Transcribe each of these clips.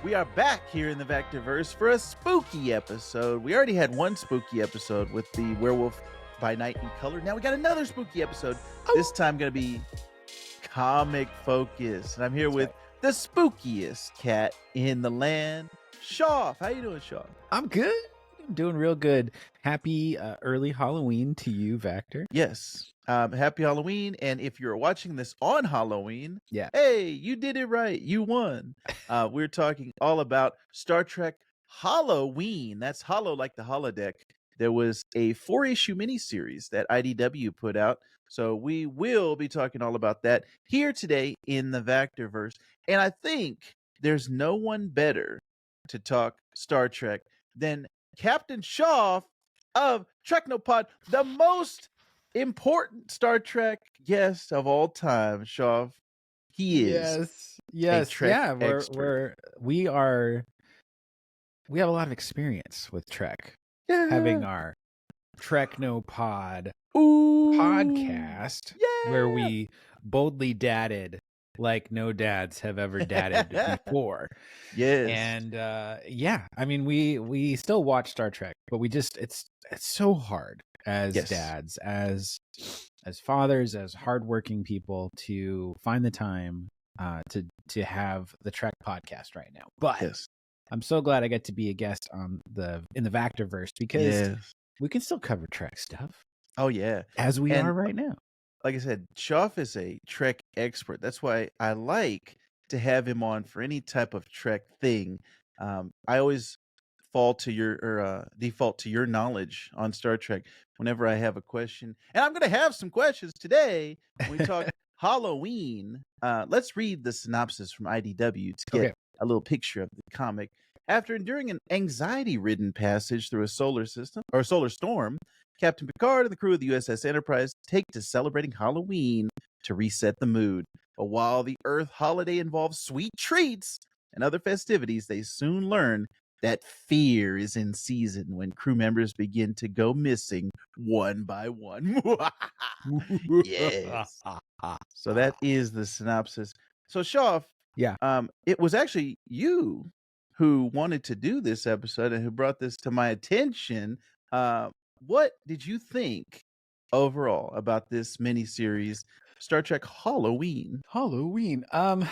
We are back here in the Vactor-Verse for a spooky episode. We already had one spooky episode with the Werewolf by Night in Color. Now we got another spooky episode. This time going to be comic focused. And I'm here with the spookiest cat in the land, Shoff. How you doing, Shoff? I'm good. I'm doing real good. Happy early Halloween to you, Vactor. Yes. Happy Halloween. And if you're watching this on Halloween, yeah, hey, you did it right. You won. We're talking all about Star Trek HOLO-WEEN. That's hollow like the holodeck. There was a 4-issue miniseries that IDW put out. So we will be talking all about that here today in the Vactor-Verse. And I think there's no one better to talk Star Trek than Captain Shoff of Treknopod, the most important Star Trek guest of all time. Shoff, he is. Yes. Yeah, we have a lot of experience with Trek. Yeah. Having our Treknopod podcast where we boldly dadded like no dads have ever dadded before. Yes. And I mean we still watch Star Trek, but we just it's so hard as dads, as fathers, as hardworking people to find the time to have the Trek podcast right now. But I'm so glad I get to be a guest on in the Vactor-Verse because we can still cover Trek stuff. Oh yeah, as we are right now. Like I said, Shoff is a Trek expert. That's why I like to have him on for any type of Trek thing. I always default to your knowledge on Star Trek whenever I have a question. And I'm going to have some questions today when we talk HOLO-WEEN. Let's read the synopsis from IDW to get a little picture of the comic. After enduring an anxiety-ridden passage through a solar storm, Captain Picard and the crew of the USS Enterprise take to celebrating Halloween to reset the mood. But while the Earth holiday involves sweet treats and other festivities, they soon learn that fear is in season when crew members begin to go missing one by one. Yes. So that is the synopsis. So Shoff, it was actually you who wanted to do this episode and who brought this to my attention. What did you think overall about this miniseries, Star Trek HOLO-WEEN? HOLO-WEEN. I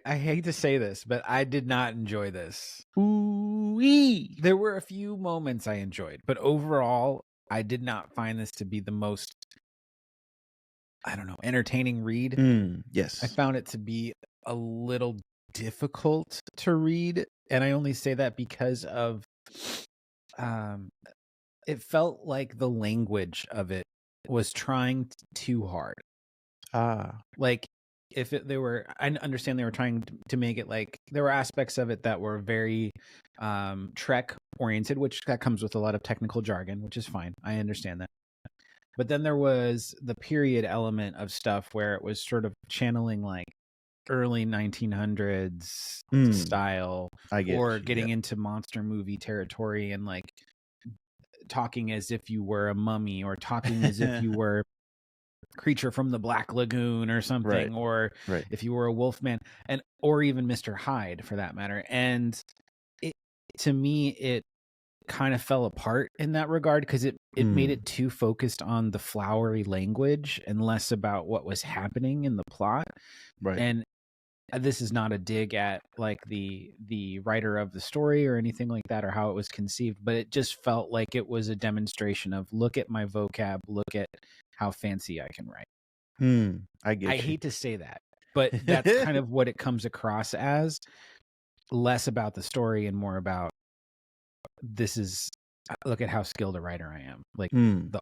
hate to say this, but I did not enjoy this. Ooh-wee. There were a few moments I enjoyed, but overall, I did not find this to be the most, entertaining read. Yes. I found it to be a little difficult to read, and I only say that because of it felt like the language of it was trying too hard. Like I understand they were trying to make it like there were aspects of it that were very Trek oriented, which that comes with a lot of technical jargon, which is fine. I understand that. But then there was the period element of stuff where it was sort of channeling like early 1900s style, getting into monster movie territory and like talking as if you were a mummy or talking as if you were Creature from the Black Lagoon or something, or if you were a Wolfman, or even Mr. Hyde for that matter. And to me, it kind of fell apart in that regard because it made it too focused on the flowery language and less about what was happening in the plot. And this is not a dig at like the writer of the story or anything like that or how it was conceived, but it just felt like it was a demonstration of look at my vocab, look at how fancy I can write. I hate to say that, but that's kind of what it comes across as, less about the story and more about look at how skilled a writer I am. Like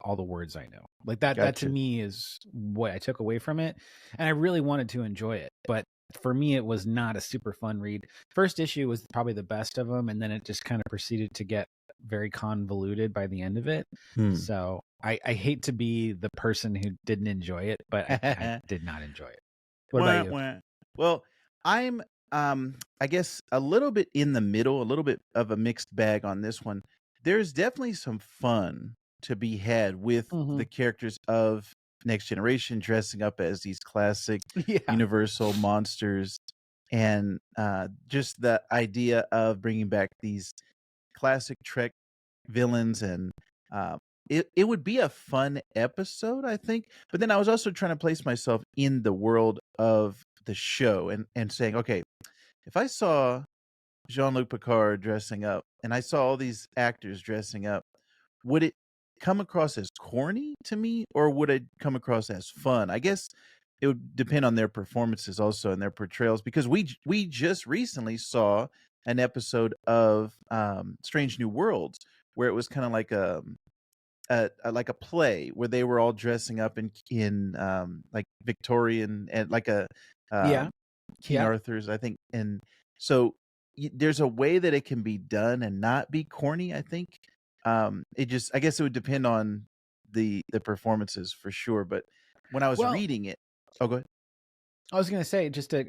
all the words I know, like that, that to me is what I took away from it. And I really wanted to enjoy it, but for me, it was not a super fun read. First issue was probably the best of them. And then it just kind of proceeded to get very convoluted by the end of it. So I hate to be the person who didn't enjoy it, but I did not enjoy it. What about you? Well, I'm, I guess a little bit in the middle, a little bit of a mixed bag on this one. There's definitely some fun to be had with the characters of Next Generation dressing up as these classic Universal monsters and just the idea of bringing back these classic Trek villains and uh, it would be a fun episode, I think. But then I was also trying to place myself in the world of the show and saying, okay, if I saw Jean-Luc Picard dressing up and I saw all these actors dressing up, would it come across as corny to me or would it come across as fun? I guess it would depend on their performances also and their portrayals because we just recently saw an episode of Strange New Worlds where it was kind of like a play where they were all dressing up in like Victorian and like a Yeah. um, King Yeah. Arthur's, I think. And so there's a way that it can be done and not be corny, I think. It just, I guess it would depend on the performances for sure. But when I was Well, reading it, oh, go ahead. I was going to say, just to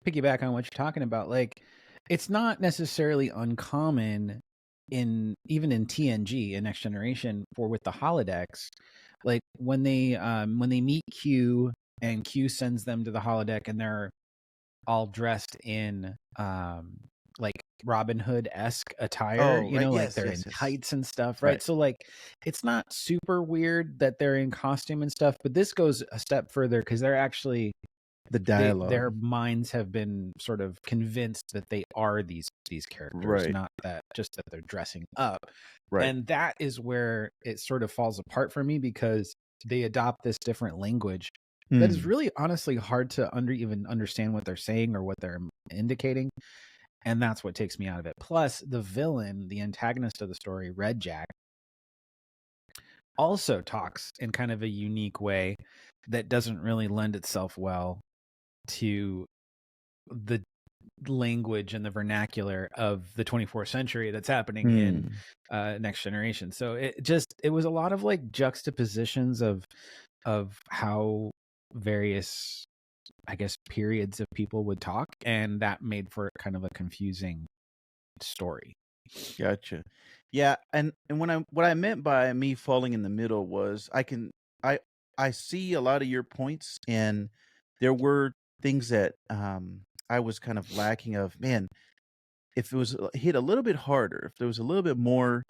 piggyback on what you're talking about, like, it's not necessarily uncommon even in TNG in Next Generation for with the holodecks, like when they meet Q and Q sends them to the holodeck and they're all dressed in like Robin Hood-esque attire, Oh, you right. know, like Yes, they're in yes, yes. tights and stuff, right? Right. So like it's not super weird that they're in costume and stuff, but this goes a step further because they're actually The dialogue. their minds have been sort of convinced that they are these characters, Right. not that just that they're dressing up. Right. And that is where it sort of falls apart for me because they adopt this different language that is Hmm. really honestly hard to even understand what they're saying or what they're indicating. And that's what takes me out of it. Plus, the villain, the antagonist of the story, Red Jack, also talks in kind of a unique way that doesn't really lend itself well to the language and the vernacular of the 24th century that's happening in Hmm. Next Generation. So it was a lot of like juxtapositions of how various, I guess, periods of people would talk, and that made for kind of a confusing story. Gotcha. Yeah, and what I meant by me falling in the middle was I I see a lot of your points, and there were things that I was kind of lacking of. Man, if it was hit a little bit harder, if there was a little bit more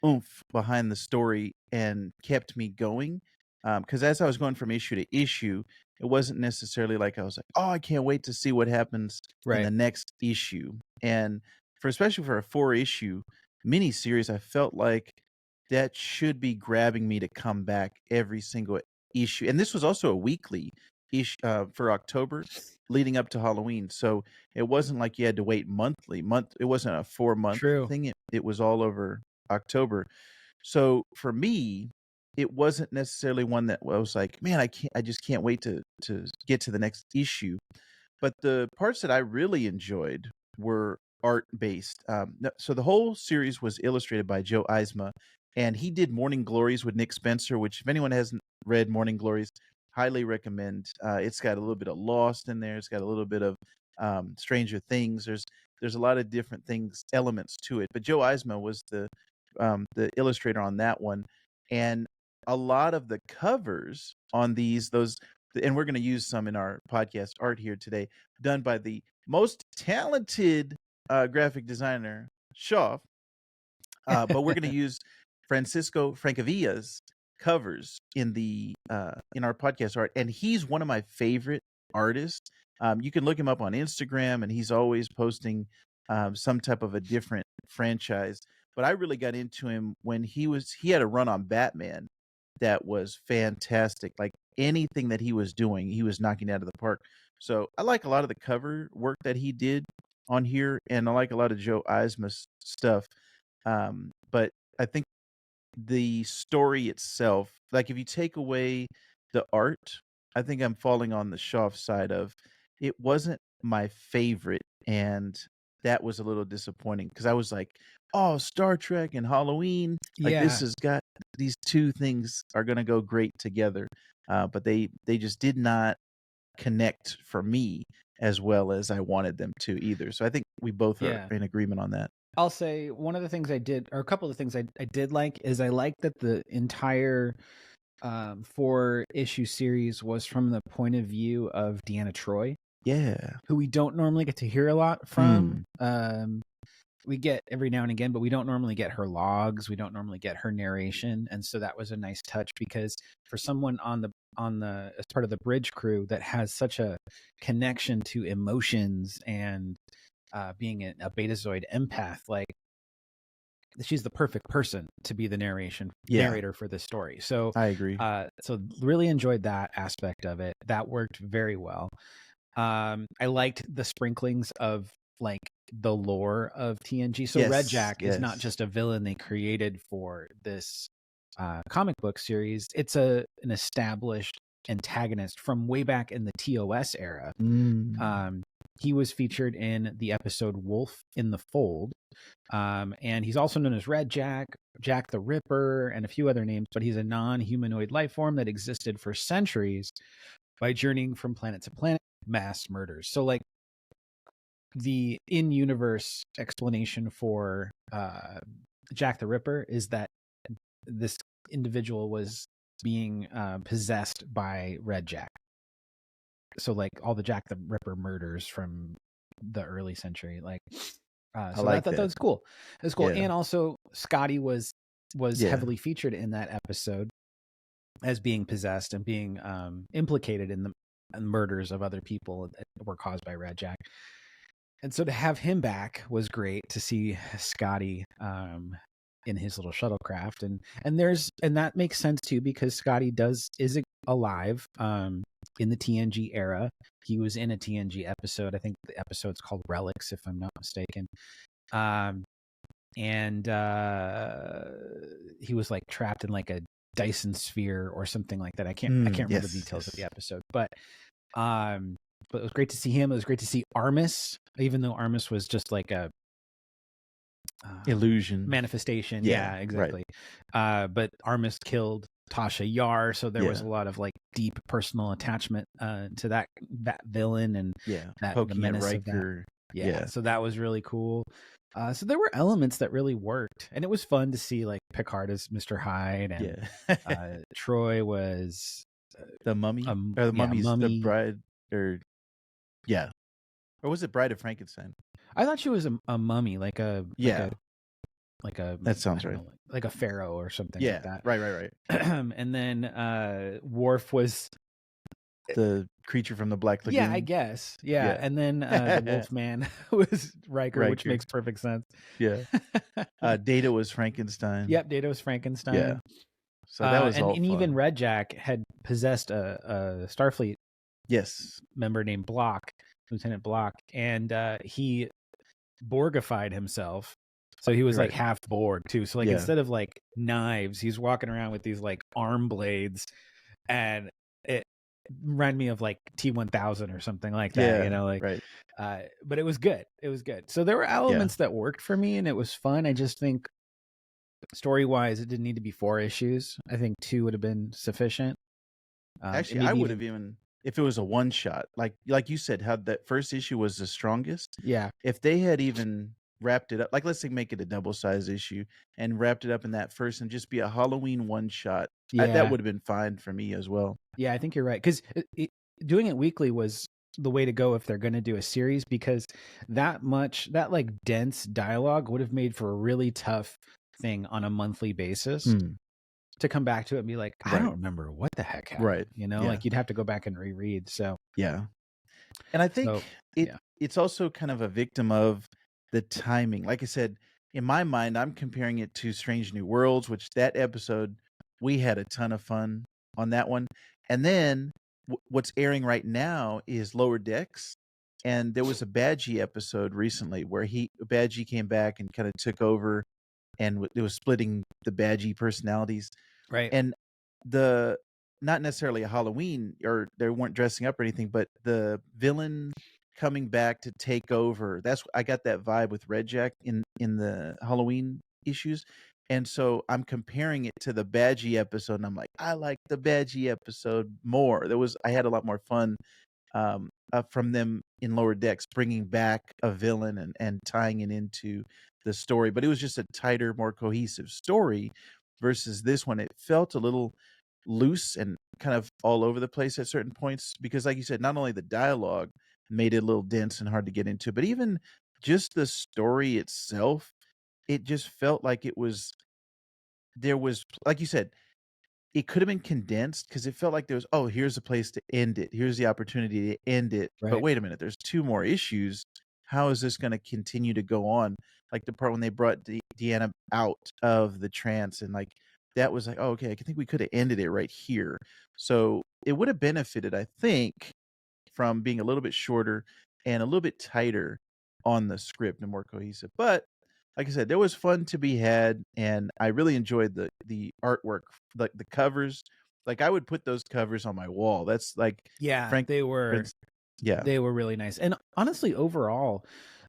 oomph behind the story and kept me going. Because as I was going from issue to issue, it wasn't necessarily like I was like, "Oh, I can't wait to see what happens in Right. the next issue." And for especially for a 4 issue miniseries, I felt like that should be grabbing me to come back every single issue. And this was also a weekly issue for October, leading up to Halloween. So it wasn't like you had to wait monthly. It wasn't a 4 month True. thing. It was all over October. So for me, it wasn't necessarily one that I was like, man, I just can't wait to get to the next issue. But the parts that I really enjoyed were art based. So the whole series was illustrated by Joe Eisma, and he did Morning Glories with Nick Spencer, which if anyone hasn't read Morning Glories, highly recommend. It's got a little bit of Lost in there. It's got a little bit of Stranger Things. There's a lot of different things elements to it. But Joe Eisma was the illustrator on that one, and a lot of the covers on those, and we're going to use some in our podcast art here today, done by the most talented graphic designer, Shoff. But we're going to use Francisco Francavilla's covers in our podcast art, and he's one of my favorite artists. You can look him up on Instagram, and he's always posting some type of a different franchise. But I really got into him when he had a run on Batman that was fantastic. Like anything that he was doing, he was knocking it out of the park. So I like a lot of the cover work that he did on here, and I like a lot of Joe Eisma's stuff. But I think the story itself, like if you take away the art, I think I'm falling on the Shoff side of it wasn't my favorite, and that was a little disappointing because I was like, "Oh, Star Trek and Halloween, like this Yeah. has got these two things are gonna go great together." But they just did not connect for me as well as I wanted them to either. So I think we both are Yeah. in agreement on that. I'll say one of the things I did, or a couple of things I did like, is I liked that the entire 4-issue series was from the point of view of Deanna Troi. Yeah. who we don't normally get to hear a lot from. We get every now and again, but we don't normally get her logs. We don't normally get her narration. And so that was a nice touch, because for someone on the as part of the bridge crew that has such a connection to emotions and being a Betazoid empath, like, she's the perfect person to be the narrator for this story. So I agree. So really enjoyed that aspect of it. That worked very well. I liked the sprinklings of like the lore of TNG. So Red Jack is not just a villain they created for this comic book series. It's an established antagonist from way back in the TOS era. He was featured in the episode Wolf in the Fold. And he's also known as Red Jack, Jack the Ripper, and a few other names, but he's a non-humanoid life form that existed for centuries by journeying from planet to planet, mass murders. So like the in-universe explanation for Jack the Ripper is that this individual was being possessed by Red Jack. So like all the Jack the Ripper murders from the early century, like so I thought that was cool. It was cool. Yeah. And also Scotty was heavily featured in that episode as being possessed and being implicated in the murders of other people that were caused by Red Jack. And so to have him back was great, to see Scotty in his little shuttlecraft, and that makes sense too, because Scotty is alive in the TNG era. He was in a TNG episode. I think the episode's called Relics, if I'm not mistaken. And he was like trapped in like a Dyson sphere or something like that. I can't remember the details of the episode, but it was great to see him. It was great to see Armis, even though Armis was just like a illusion manifestation. Yeah, exactly. Right. But Armis killed Tasha Yar, so there was a lot of like deep personal attachment to that villain and the menace of that. Yeah, so that was really cool. So there were elements that really worked, and it was fun to see like Picard as Mr. Hyde, and Troy was the mummy, or the mummy's the bride, or was it Bride of Frankenstein? I thought she was a mummy, like a that sounds right, like a pharaoh or something like that. Right. And then Worf was the creature from the Black Lagoon. Yeah, I guess. Yeah. And then the Wolfman was Riker, which makes perfect sense. Yeah. Data was Frankenstein. Yep, Data was Frankenstein. Yeah. So that was all fun. Even Red Jack had possessed a Starfleet member named Block, Lieutenant Block, and he Borgified himself. So he was like half Borg too. So like instead of like knives, he's walking around with these like arm blades, and it reminded me of like T-1000 or something like that, you know, like but it was good. It was good. So there were elements that worked for me, and it was fun. I just think story-wise, it didn't need to be 4 issues. I think 2 would have been sufficient. Actually, I would have even, if it was a one shot, like you said, how that first issue was the strongest. Yeah. If they had even wrapped it up, like let's say make it a double-size issue and wrapped it up in that first and just be a Halloween one shot, that would have been fine for me as well. Yeah, I think you're right, because doing it weekly was the way to go if they're going to do a series, because that like dense dialogue would have made for a really tough thing on a monthly basis to come back to it and be like, I don't remember what the heck happened. You know, like you'd have to go back and reread. So and I think it's also kind of a victim of the timing. Like I said, in my mind, I'm comparing it to Strange New Worlds, which that episode, we had a ton of fun on that one. And then what's airing right now is Lower Decks. And there was a Badgie episode recently where Badgie came back and kind of took over, and it was splitting the Badgie personalities. Right. And not necessarily a Halloween, or they weren't dressing up or anything, but the villain coming back to take over. I got that vibe with Red Jack in the Halloween issues. And so I'm comparing it to the Badgie episode, and I'm like, I like the Badgie episode more. I had a lot more fun from them in Lower Decks, bringing back a villain and tying it into the story. But it was just a tighter, more cohesive story versus this one. It felt a little loose and kind of all over the place at certain points, because like you said, not only the dialogue, made it a little dense and hard to get into. But even just the story itself, it just felt like there was, like you said, it could have been condensed because it felt like there was, "Oh, here's a place to end it. Here's the opportunity to end it. But Right. wait a minute, there's 2 more issues. How is this gonna continue to go on?" Like, the part when they brought Deanna out of the trance and, like, that was like, "Oh, okay, I think we coulda ended it right here." So, it would have benefited, I think, from being a little bit shorter and a little bit tighter on the script and more cohesive. But like I said, there was fun to be had, and I really enjoyed the artwork, like the covers. Like I would put those covers on my wall. That's like Yeah, Frank Prince. Yeah. they were really nice. And honestly, overall,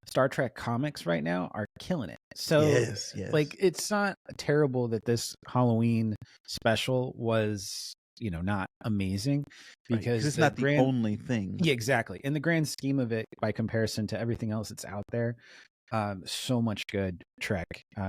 Star Trek comics right now are killing it. So Yes, yes. like it's not terrible that this Halloween special was, you know, not amazing Right, 'cause because it's the not the grand only thing. Yeah, exactly. In the grand scheme of it, by comparison to everything else that's out there, so much good Trek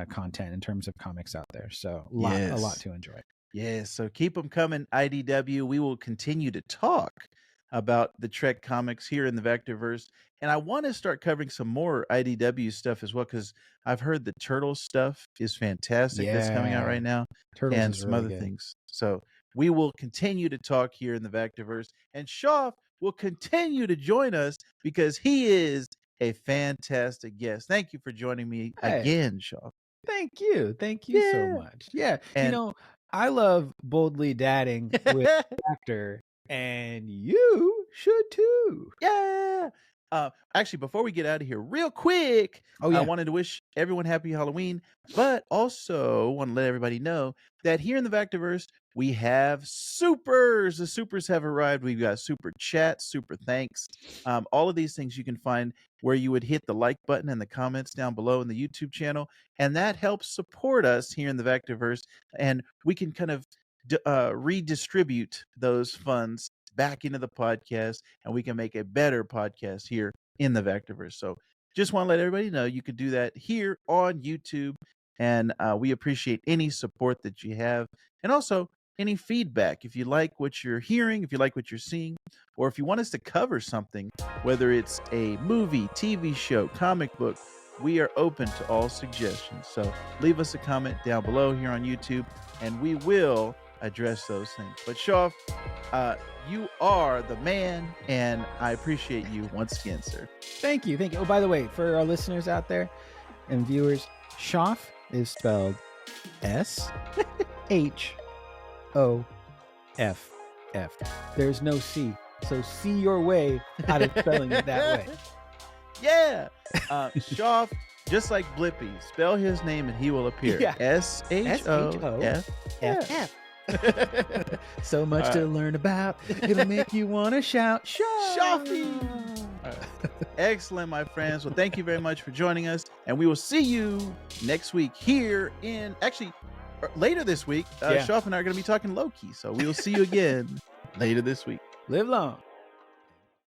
content in terms of comics out there. So a lot Yes. to enjoy. Yeah, so keep them coming, IDW. We will continue to talk about the Trek comics here in the Vectorverse, and I want to start covering some more IDW stuff as well because I've heard the Turtle stuff is fantastic that's coming out Yeah. right now, Turtles and is some really other good. things. So we will continue to talk here in the Vectorverse, and Shoff will continue to join us because he is a fantastic guest. Thank you for joining me Hey, again, Shoff. thank you. Thank you so Yeah, much. Yeah. You and know, I love boldly dadding with actor, and you should too. Yeah. Actually, before we get out of here, real quick, Oh I yeah. wanted to wish everyone happy Halloween, but also want to let everybody know that here in the Vectorverse, we have supers. The supers have arrived. We've got super chat, super thanks. All of these things you can find where you would hit the like button and the comments down below in the YouTube channel, and that helps support us here in the Vectorverse, and we can kind of redistribute those funds back into the podcast and we can make a better podcast here in the Vectorverse. So just want to let everybody know you could do that here on YouTube. And we appreciate any support that you have and also any feedback. If you like what you're hearing, if you like what you're seeing, or if you want us to cover something, whether it's a movie, TV show, comic book, we are open to all suggestions. So leave us a comment down below here on YouTube and we will address those things. But Shoff, you are the man, and I appreciate you once again, sir. Thank you. Thank you. Oh, by the way, for our listeners out there and viewers, Shoff is spelled S-H-O-F-F. There's no C. So see your way out of spelling it that way. Yeah. Shoff, just like Blippy, spell his name and he will appear. Yeah. S-H-O-F-F. So much to learn about. It'll make you want to shout, Shoffy! Excellent, my friends. Well, thank you very much for joining us, and we will see you next week here in, actually, later this week. Shoff and I are going to be talking Loki, so we will see you again later this week. Live long.